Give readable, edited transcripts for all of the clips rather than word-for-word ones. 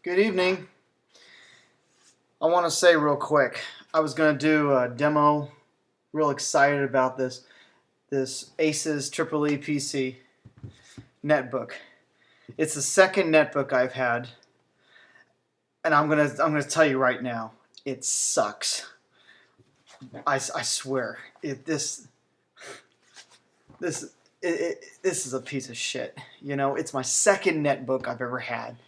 Good evening. I want to say real quick, I was going to do a demo. Real excited about this Asus EeePC netbook. It's the second netbook I've had, and I'm gonna tell you right now, it sucks. I swear, this this is a piece of shit. You know, it's my second netbook I've ever had.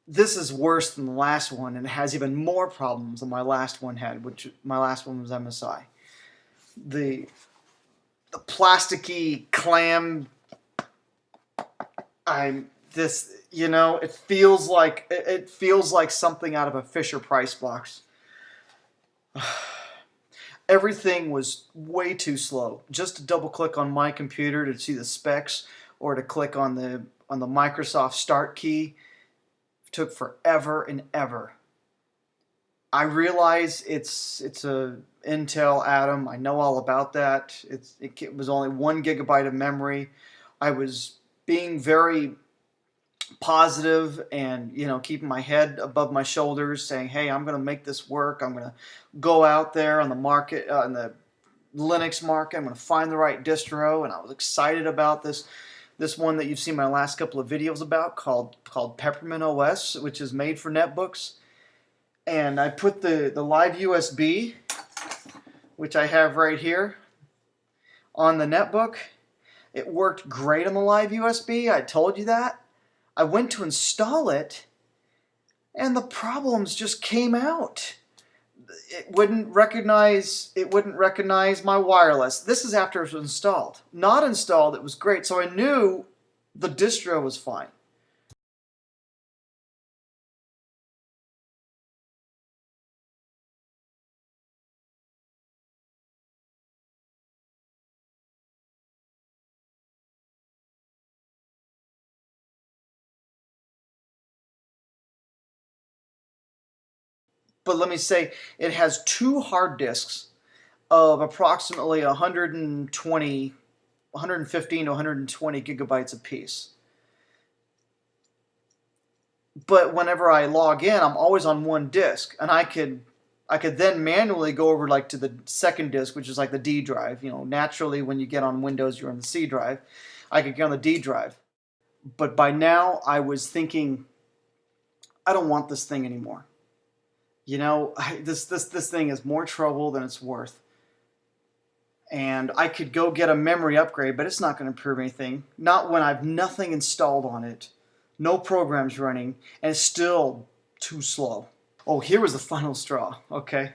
This is worse than the last one, and it has even more problems than my last one had, which my last one was MSI. The plasticky clam, it feels like something out of a Fisher Price box. Everything was way too slow. Just to double click on my computer to see the specs or to click on the Microsoft Start key took forever and ever. I realize it's a Intel Atom. I know all about that. It was only 1 gigabyte of memory. I was being very positive and keeping my head above my shoulders, saying, "Hey, I'm going to make this work. I'm going to go out there on the market, in the Linux market. I'm going to find the right distro." And I was excited about this one that you've seen my last couple of videos about called Peppermint OS, which is made for netbooks. And I put the live USB, which I have right here, on the netbook. It worked great on the live USB. I told you that. I went to install it, and the problems just came out. It wouldn't recognize my wireless. This is after it was installed. Not installed, it was great. So I knew the distro was fine. But let me say, it has 2 hard disks of approximately 115 to 120 gigabytes apiece. But whenever I log in, I'm always on one disk, and I could then manually go over to the second disk, which is like the D drive. Naturally, when you get on Windows, you're on the C drive. I could get on the D drive. But by now, I was thinking, I don't want this thing anymore. This thing is more trouble than it's worth. And I could go get a memory upgrade, but it's not going to improve anything. Not when I've nothing installed on it, no programs running, and it's still too slow. Oh, here was the final straw, okay?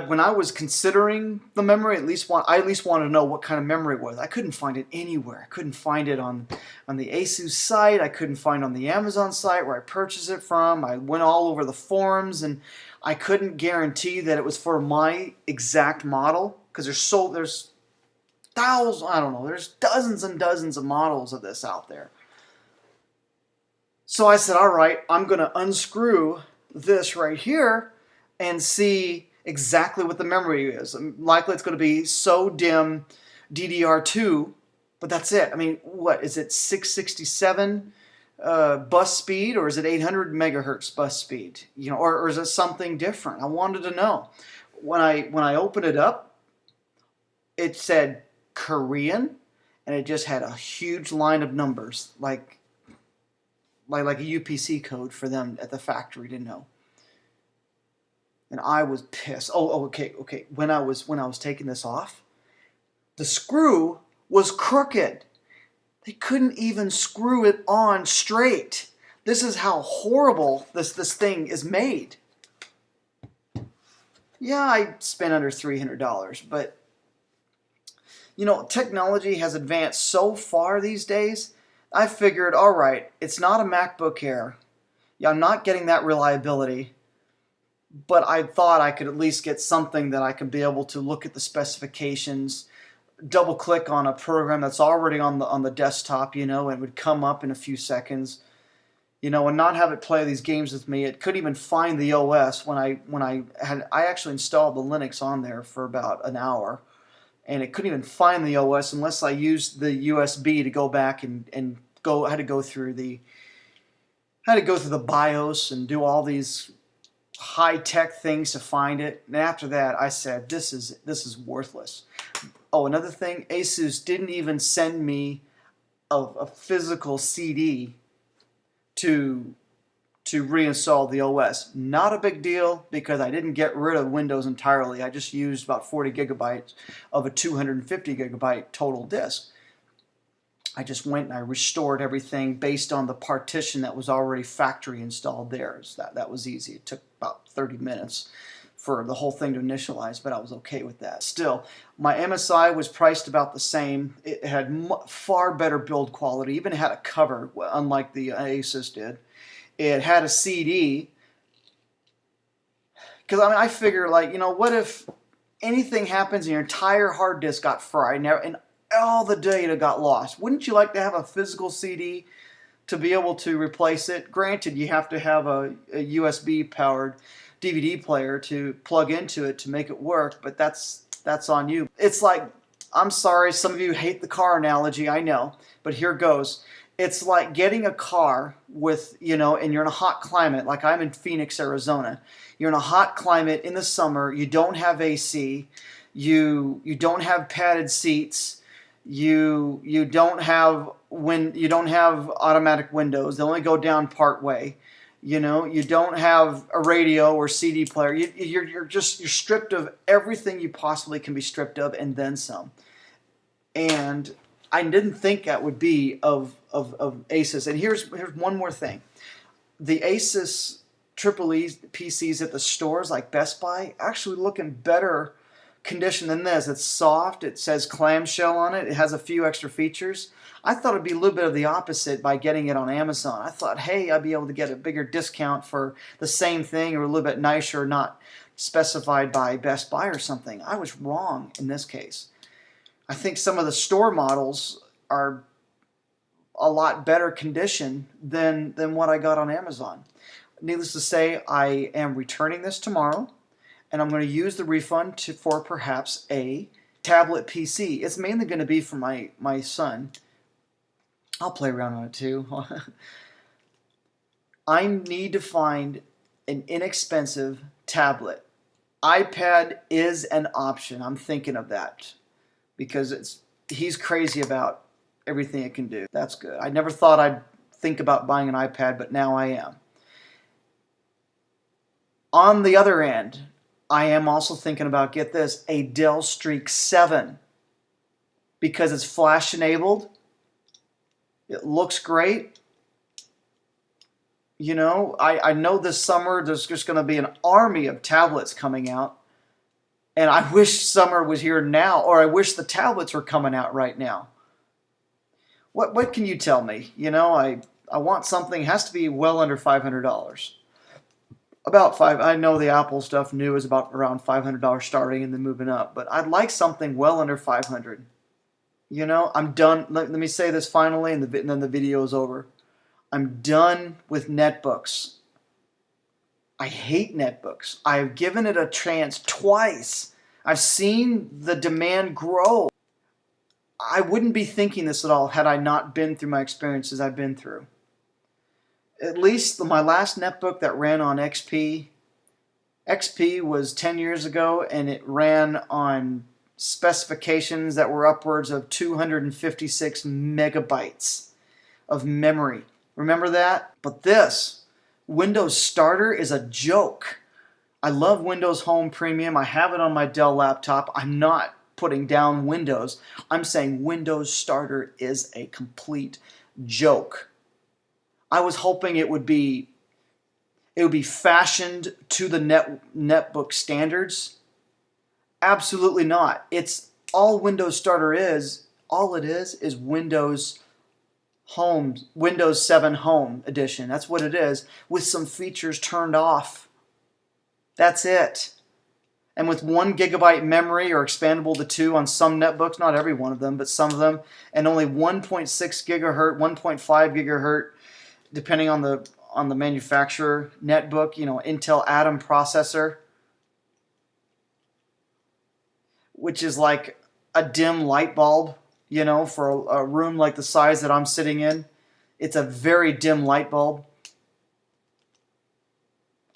When I was considering the memory, I at least wanted to know what kind of memory it was. I couldn't find it anywhere. I couldn't find it on the Asus site. I couldn't find it on the Amazon site where I purchased it from. I went all over the forums, and I couldn't guarantee that it was for my exact model, because there's thousands, I don't know, there's dozens and dozens of models of this out there. So I said, all right, I'm going to unscrew this right here and see exactly what the memory is. Likely it's going to be SO-DIMM DDR2, but that's it. I mean, what is it, 667 bus speed, or is it 800 megahertz bus speed? Or is it something different? I wanted to know. When I opened it up, it said Korean, and it just had a huge line of numbers, like a UPC code for them at the factory to know. And I was pissed. Okay. When I was taking this off, the screw was crooked. They couldn't even screw it on straight. This is how horrible this thing is made. Yeah, I spent under $300, but technology has advanced so far these days. I figured, all right, it's not a MacBook Air. Yeah, I'm not getting that reliability. But I thought I could at least get something that I could be able to look at the specifications, double click on a program that's already on the desktop, and it would come up in a few seconds, and not have it play these games with me. It couldn't even find the OS when I actually installed the Linux on there for about an hour, and it couldn't even find the OS unless I used the USB to go back and I had to go through the I had to go through the BIOS and do all these high-tech things to find it. And after that, I said, this is worthless. Oh, another thing, Asus didn't even send me a physical CD to reinstall the OS. Not a big deal because I didn't get rid of Windows entirely. I just used about 40 gigabytes of a 250 gigabyte total disk. I just went and I restored everything based on the partition that was already factory installed there. So that was easy. It took about 30 minutes for the whole thing to initialize, but I was okay with that. Still, my MSI was priced about the same. It had far better build quality, even had a cover, unlike the Asus did. It had a CD, because I mean, I figure, like, you know, what if anything happens and your entire hard disk got fried and all the data got lost? Wouldn't you like to have a physical CD to be able to replace it? Granted, you have to have a USB-powered DVD player to plug into it to make it work, but that's on you. It's like, I'm sorry, some of you hate the car analogy, I know, but here goes. It's like getting a car with, you know, and you're in a hot climate, like I'm in Phoenix, Arizona. You're in a hot climate in the summer, you don't have AC, you don't have padded seats, you don't have automatic windows, they only go down part way. You know, you don't have a radio or CD player. You're stripped of everything you possibly can be stripped of, and then some. And I didn't think that would be of Asus. And here's one more thing: the Asus EeePCs at the stores like Best Buy actually look in better condition than this. It's soft. It says clamshell on it. It has a few extra features. I thought it'd be a little bit of the opposite by getting it on Amazon. I thought, hey, I'd be able to get a bigger discount for the same thing, or a little bit nicer, not specified by Best Buy or something. I was wrong in this case. I think some of the store models are a lot better condition than what I got on Amazon. Needless to say, I am returning this tomorrow, and I'm going to use the refund for perhaps a tablet PC. It's mainly going to be for my son. I'll play around on it too. I need to find an inexpensive tablet. iPad is an option. I'm thinking of that because he's crazy about everything it can do. That's good. I never thought I'd think about buying an iPad, but now I am. On the other end, I am also thinking about, get this, a Dell Streak 7 because it's flash enabled. It looks great. You know, I know this summer there's just going to be an army of tablets coming out. And I wish summer was here now, or I wish the tablets were coming out right now. What can you tell me? You know, I want something, it has to be well under $500. About I know the Apple stuff new is about around $500 starting and then moving up, but I'd like something well under $500. You know, I'm done. Let me say this finally, and then the video is over. I'm done with netbooks. I hate netbooks. I've given it a chance twice. I've seen the demand grow. I wouldn't be thinking this at all had I not been through my experiences I've been through. At least my last netbook that ran on XP was 10 years ago, and it ran on specifications that were upwards of 256 megabytes of memory. Remember that? But this Windows Starter is a joke. I love Windows Home Premium. I have it on my Dell laptop. I'm not putting down Windows. I'm saying Windows Starter is a complete joke. I was hoping it would be fashioned to the netbook standards. Absolutely not. It's all Windows Starter is. All it is Windows 7 Home Edition. That's what it is, with some features turned off. That's it. And with 1 gigabyte memory, or expandable to 2 on some netbooks, not every one of them, but some of them, and only 1.6 gigahertz, 1.5 gigahertz, depending on the manufacturer netbook, you know, Intel Atom processor, which is like a dim light bulb, you know, for a room like the size that I'm sitting in. It's a very dim light bulb.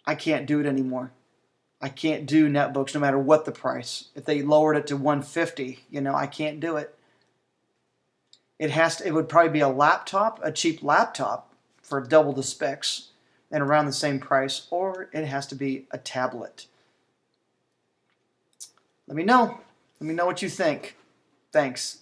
I can't do it anymore. I can't do netbooks no matter what the price. If they lowered it to 150, you know, I can't do it. It would probably be a laptop, a cheap laptop for double the specs and around the same price, or it has to be a tablet. Let me know. Let me know what you think. Thanks.